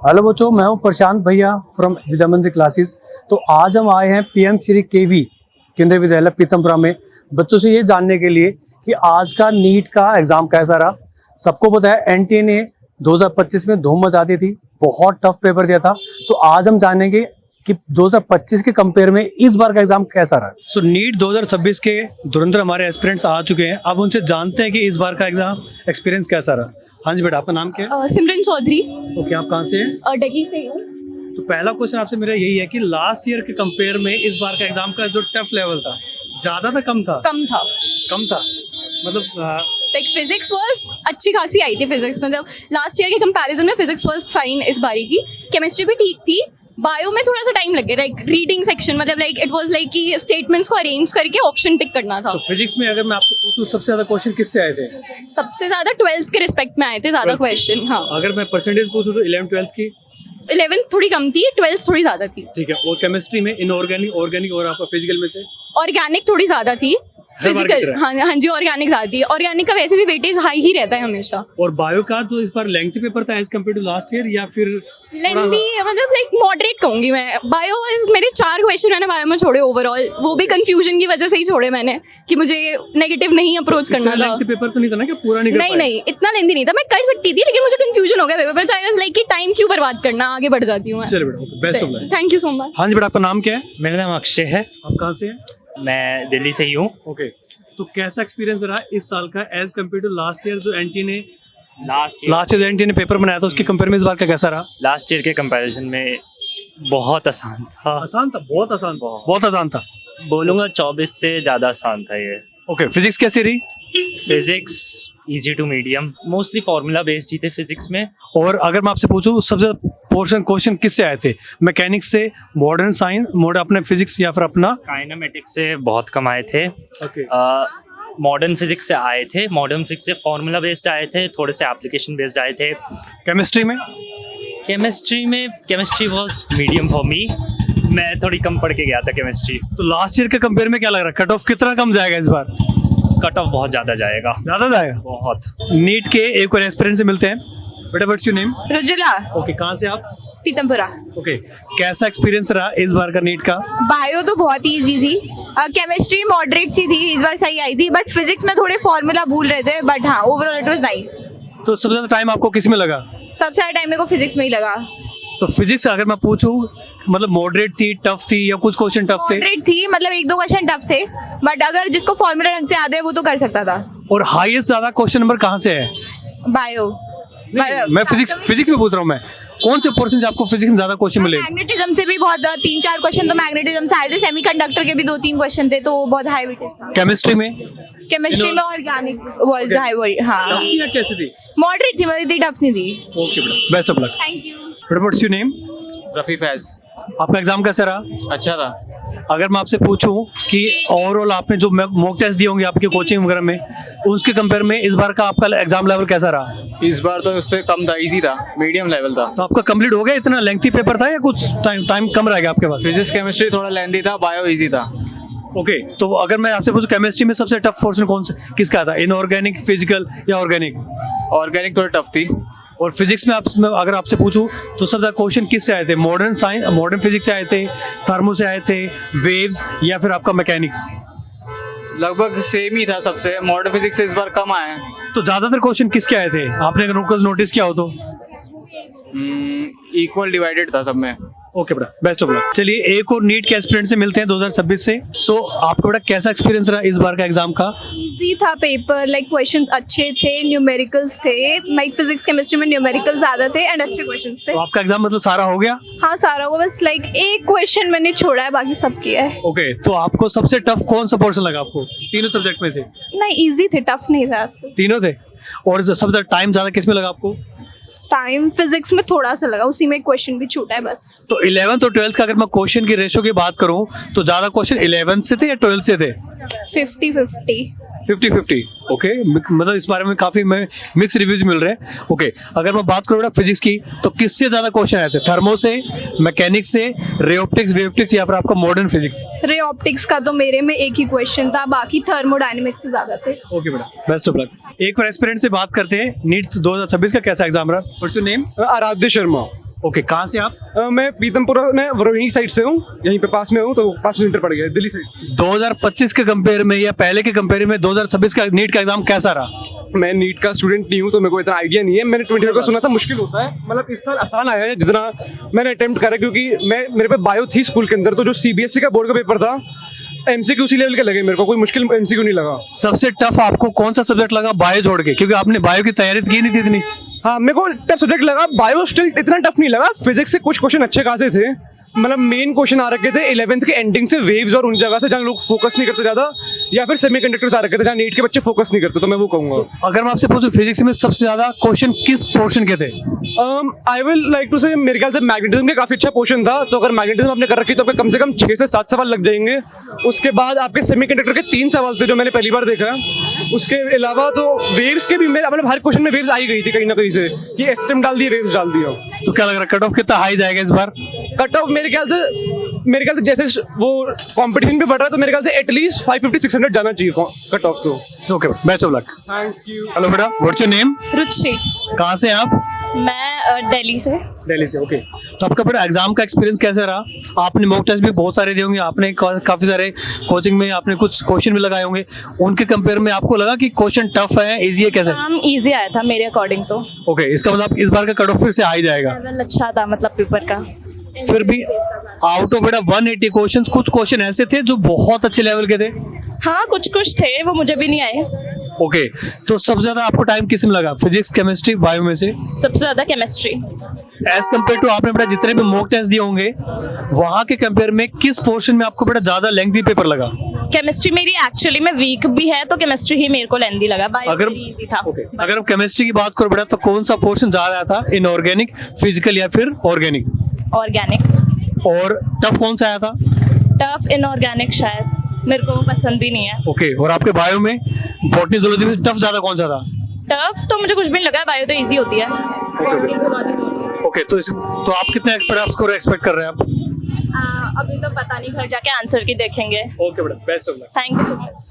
Hello बच्चों, मैं हूं प्रशांत भैया फ्रॉम विद्यामंदिर क्लासेस। तो आज हम आए हैं पीएम श्री केवी केंद्रीय विद्यालय पीतमपुरा में बच्चों से ये जानने के लिए कि आज का नीट का एग्जाम कैसा रहा। सबको पता है एनटीए ने 2025 में धूम मचा दी थी, बहुत टफ पेपर दिया था। तो आज हम जानेंगे कि 2025 के कंपेयर में इस बार का एग्जाम कैसा रहा। सो नीट 2026 के धुरंधर हमारे एस्पिरेंट्स आ चुके हैं। अब उनसे जानते हैं कि इस बार का एग्जाम एक्सपीरियंस कैसा रहा। हाँ जी बेटा, आपका नाम क्या है? सिमरन चौधरी। ओके, आप कहाँ से हैं? दिल्ली से हूँ। तो पहला क्वेश्चन आपसे मेरा यही है कि लास्ट ईयर के कंपेयर में इस बार का एग्जाम का जो टफ लेवल था, ज्यादा था कम था? कम था। कम था मतलब लाइक फिजिक्स वाज अच्छी खासी आई थी। फिजिक्स मतलब लास्ट ईयर के कंपैरिजन में फिजिक्स वाज फाइन इस बारी की। केमिस्ट्री भी ठीक थी। बायो में थोड़ा सा टाइम लगे, लाइक रीडिंग सेक्शन मतलब लाइक इट वाज लाइक कि स्टेटमेंट्स को अरेंज करके ऑप्शन टिक करना था। तो फिजिक्स में अगर मैं आपसे पूछूं सबसे ज्यादा क्वेश्चन किससे आए थे? सबसे ज्यादा 12th के रिस्पेक्ट में आए थे ज्यादा क्वेश्चन। हाँ, अगर मैं परसेंटेज पूछूं तो 11th 12th की? 11th थोड़ी कम थी, 12th थोड़ी ज्यादा थी। ठीक है। और केमिस्ट्री में इनऑर्गेनिक, ऑर्गेनिक और आपका फिजिकल में से? ऑर्गेनिक थोड़ी ज्यादा थी। फिजिकल हाँ जी, ऑर्गेनिक ज्यादा थी। ऑर्गेनिक का वैसे भी वेटेज हाई ही रहता है हमेशा। और बायो का जो इस बार लेंथी पेपर था as compare to last year या फिर लेंथी मतलब लाइक मॉडरेट कहूंगी मैं। बायो मेरे 4 क्वेश्चन मैंने बायो में छोड़े ओवरऑल, वो भी कंफ्यूजन की वजह से ही छोड़े मैंने कि मुझे नेगेटिव नहीं अप्रोच करना था। लेंथी पेपर तो नहीं था ना कि पूरा नहीं कर पाए? नहीं इतना लेंथी नहीं था, मैं कर सकती थी लेकिन मुझे कंफ्यूजन हो गया पेपर में। तो आई वाज लाइक कि टाइम क्यों बर्बाद करना, आगे बढ़ जाती हूँ मैं। चलिए बेटा, best of luck. Thank you so much. हाँ जी बेटा, आपका नाम क्या है? मेरा नाम अक्षय है। आप कहाँ से हैं? मैं दिल्ली से ही हूँ। ओके, तो कैसा एक्सपीरियंस रहा इस साल का as compare to last year? जो एनटी ने लास्ट ईयर एनटी ने पेपर बनाया था उसके कंपेयर में इस बार का कैसा रहा? लास्ट ईयर के कंपैरिजन में बहुत आसान था। आसान था? बहुत आसान था। बहुत आसान था। बोलूँगा 24 से ज़्यादा आसान था ये। ओके, फिजिक्स कैसी रही? Physics easy to medium, mostly formula based ही थे फिजिक्स में। और अगर मैं आपसे पूछूं सबसे पोर्शन क्वेश्चन किससे आए थे? मैकेनिक्स से, मॉडर्न साइंस, मॉडर्न अपने फिजिक्स या फिर अपना काइनेमेटिक्स से बहुत कम आए थे। ओके। मॉडर्न फिजिक्स से आए थे। मॉडर्न फिजिक्स से फॉर्मूला बेस्ड आए थे, थोड़े से एप्लीकेशन बेस्ड आए थे। केमिस्ट्री में? Chemistry was medium for me. मैं थोड़ी कम पढ़ के गया था केमिस्ट्री। तो लास्ट ईयर के कंपेयर में क्या लग रहा है, कट ऑफ कितना कम जाएगा इस बार? कट ऑफ बहुत ज़्यादा जाएगा। ज्यादा जाएगा बहुत। नीट के एक और एस्पिरेंट से मिलते हैं। बेटा, व्हाट्स योर नेम? रुजुला, ओके, कहाँ से आप? पीतमपुरा। ओके, कैसा एक्सपीरियंस रहा इस बार का नीट का? बायो तो बहुत ही इजी थी। केमिस्ट्री मॉडरेट सी थी, इस बार सही आई थी। बट फिजिक्स में थोड़े फॉर्मूला भूल रहे थे। बट हाँ, ओवरऑल इट वाज नाइस। तो सबसे ज्यादा टाइम आपको किस में लगा? सबसे ज्यादा टाइम मेरे को फिजिक्स में ही लगा। तो फिजिक्स अगर मैं पूछूं मतलब मॉडरेट थी, टफ थी या कुछ क्वेश्चन टफ थे? मॉडरेट थी, मतलब 1-2 क्वेश्चन टफ थे। बट अगर जिसको फॉर्मूला ढंग से याद है वो तो कर सकता था। और हाईएस्ट ज्यादा क्वेश्चन नंबर कहाँ से है? बायो। मैं फिजिक्स में पूछ रहा हूँ। मैं कौन से पोर्शन से आपको फिजिक्स में ज्यादा क्वेश्चन मिले? मैग्नेटिज्म से भी बहुत 3-4 क्वेश्चन तो मैग्नेटिज्म से आए थे। सेमीकंडक्टर के भी 2-3 क्वेश्चन थे, तो बहुत हाई वेटेज था। केमिस्ट्री में? केमिस्ट्री में ऑर्गेनिक वाज हाई। हाँ, कैसी थी? मॉडरेट थी, मतलब इतनी टफ नहीं थी। ओके बेटा, best of luck. Thank you. बेटा, what's your name? Rafi Faiz. आपका एग्जाम कैसा रहा? अच्छा था। अगर मैं आपसे पूछूं कि ओवरऑल आपने जो मॉक टेस्ट दिए होंगे आपके कोचिंग वगैरह में, उसके कंपेयर में इस बार का आपका एग्जाम लेवल कैसा रहा? इस बार तो उससे कम था, इजी था, मीडियम लेवल था। तो आपका कंप्लीट हो गया? इतना लेंथी पेपर था या कुछ टाइम कम रह गया आपके पास? फिजिक्स केमिस्ट्री थोड़ा लेंथी था, बायो इजी था। ओके, तो अगर मैं आपसे पूछूं केमिस्ट्री में सबसे टफ पोर्शन कौन सा किसका था? इनऑर्गेनिक, फिजिकल या ऑर्गेनिक? ऑर्गेनिक थोड़ी टफ थी। और फिजिक्स में अगर आपसे पूछूं तो सबसे ज्यादा क्वेश्चन किससे आए थे? मॉडर्न साइंस, मॉडर्न फिजिक्स से आए थे, थर्मो से आए थे, वेव्स या फिर आपका मैकेनिक्स? लगभग सेम ही था सबसे। मॉडर्न फिजिक्स से इस बार कम आए हैं। तो ज्यादातर क्वेश्चन किसके आए थे आपने अगर नोटिस किया हो तो? इक्वल डिवाइडेड था सब में। ओके बेटा, बेस्ट ऑफ लक। चलिए एक और नीट के एस्पिरेंट से मिलते हैं 2026 से। सो आपका बेटा कैसा एक्सपीरियंस रहा इस बार का एग्जाम का? इजी था पेपर, लाइक क्वेश्चंस अच्छे थे, न्यूमेरिकल्स थे। लाइक फिजिक्स केमिस्ट्री में न्यूमेरिकल ज्यादा थे एंड अच्छे क्वेश्चंस थे। तो आपका एग्जाम मतलब सारा हो गया? हाँ, सारा हुआ। बस लाइक एक क्वेश्चन मैंने छोड़ा है, बाकी सब किया है। ओके, तो आपको सबसे टफ कौन सा पोर्शन लगा आपको तीनों सब्जेक्ट में से? नहीं, इजी थे, टफ नहीं था। तीनों थे। और सबसे टाइम ज्यादा किस में लगा आपको? टाइम फिजिक्स में थोड़ा सा लगा, उसी में एक क्वेश्चन भी छूटा है बस। तो 11th और 12th का अगर मैं क्वेश्चन की रेशो की बात करूं तो ज्यादा क्वेश्चन 11th से थे या 12th से थे? 50-50। 50-50। ओके, मतलब इस बारे में काफी मिक्स रिव्यूज मिल रहे हैं। ओके, अगर मैं बात करूँ फिजिक्स की तो किससे ज्यादा क्वेश्चन आए थे? थर्मो से, मैकेनिक्स से, रे ऑप्टिक्स, वे ऑप्टिक्स या फिर आपका मॉडर्न फिजिक्स? रे ऑप्टिक्स का तो मेरे में एक ही क्वेश्चन था, बाकी थर्मोडायनेमिक्स से ज्यादा थे। ओके बेटा, बेस्ट ऑफ लक। एक और एस्पिरेंट से बात करते हैं। नीट 2026 का कैसा एग्जाम रहा? What's your name? आराध्य शर्मा। ओके, कहाँ से आप? मैं पीतमपुरा में वरोही साइड से हूँ, यहीं पे पास में हूँ, तो 5 किलोमीटर पड़ गया, दिल्ली साइड से। 2025 के कंपेयर में या पहले के कंपेयर में 2026 का नीट का एग्जाम कैसा रहा? मैं नीट का स्टूडेंट नहीं हूँ, तो मेरे को इतना आइडिया नहीं है। मैंने 24 को सुना था मुश्किल होता है, मतलब इस साल आसान आया है जितना मैंने अटेम्प्ट करा, क्योंकि मेरे पे बायो थी स्कूल के अंदर, तो जो CBSE का बोर्ड का पेपर था MCQ उसी लेवल के लगे मेरे को, कोई मुश्किल MCQ नहीं लगा। सबसे टफ आपको कौन सा सब्जेक्ट लगा बायो छोड़ के, क्योंकि आपने बायो की तैयारी की नहीं थी इतनी? हाँ, मेरे को टफ सब्जेक्ट लगा, बायो स्टिल इतना टफ नहीं लगा। फिजिक्स से कुछ क्वेश्चन अच्छे खासे थे, मतलब मेन क्वेश्चन आ रखे थे 11th के एंडिंग से, वेव्स और उन जगह से जहाँ लोग फोकस नहीं करते ज्यादा, या फिर सेमीकंडक्टर्स आ रखे थे जहाँ नीट के बच्चे फोकस नहीं करते, तो मैं वो कहूँगा। अगर मैं आपसे पूछूं फिजिक्स में सबसे ज्यादा क्वेश्चन किस पोर्शन के थे? आई विल लाइक टू से, मेरे ख्याल से मैग्नेटिज्म का काफी अच्छा पोर्शन था, तो अगर मैग्नेटिज्म आपने कर रखी तो आपके कम से कम 6 से 7 सवाल लग जाएंगे। उसके बाद आपके सेमीकंडक्टर के 3 सवाल थे जो मैंने पहली बार देखा। उसके अलावा तो वेव्स के भी मेरे मतलब हर क्वेश्चन में वेव्स आई गई थी कहीं ना कहीं से, कि एस्टिम डाल दिए, वेव्स डाल दिया। तो क्या लग रहा है कट ऑफ कितना हाई जाएगा इस बार? कट ऑफ मेरे ख्याल से जैसे वो कंपटीशन भी बढ़ रहा है, तो मेरे ख्याल से एटलीस्ट 550-600 जाना चाहिए कट ऑफ तो। Okay, best of luck. Thank you. Hello बेटा, व्हाट्स योर नेम? रुचि, कहाँ से हैं आप? मैं दिल्ली से। दिल्ली से, ओके। तो आपका बेटा एग्जाम का एक्सपीरियंस कैसा रहा? आपने मॉक टेस्ट भी बहुत सारे दिए होंगे, आपने काफी सारे कोचिंग में आपने कुछ क्वेश्चन भी लगाए होंगे, उनके कंपेयर में आपको लगा कि क्वेश्चन टफ है, इजी है, कैसे? एग्जाम इजी आया था मेरे अकॉर्डिंग तो। ओके, इसका मतलब इस बार का कट ऑफ फिर से आ ही जाएगा। लेवल अच्छा था मतलब पेपर का। फिर भी आउट ऑफ बेटा 180 क्वेश्चंस कुछ क्वेश्चन ऐसे थे जो बहुत अच्छे लेवल के थे? हाँ, कुछ थे, वो मुझे भी नहीं आए। ओके, तो सबसे ज्यादा आपको टाइम किस में लगा, फिजिक्स, केमिस्ट्री, बायो में से? सबसे ज्यादा केमिस्ट्री। एज कम्पेयर टू आपने बेटा जितने भी मॉक टेस्ट दिए होंगे वहां के कंपेयर में किस पोर्शन में आपको बेटा ज्यादा लेंथी पेपर लगा? केमिस्ट्री मेरी एक्चुअली में वीक भी है, तो केमिस्ट्री ही मेरे को लेंथी लगा। बायो अगर इजी था। अगर हम केमिस्ट्री की बात करो बेटा, तो कौन सा पोर्शन ज्यादा था, इनऑर्गेनिक, फिजिकल या फिर ऑर्गेनिक? ऑर्गेनिक। और टफ कौन सा आया था? टफ इनऑर्गेनिक, शायद मेरे को पसंद भी नहीं है। ओके, और आपके बायो में बॉटनी जूलॉजी में टफ ज्यादा कौन सा था? टफ तो मुझे कुछ भी नहीं लगा, बायो तो इजी होती है। ओके, तो आप कितने स्कोर एक्सपेक्ट कर रहे हैं आप? अभी तो पता नहीं, घर जाके आंसर की देखेंगे। ओके बेटा, best of luck. Thank you so much.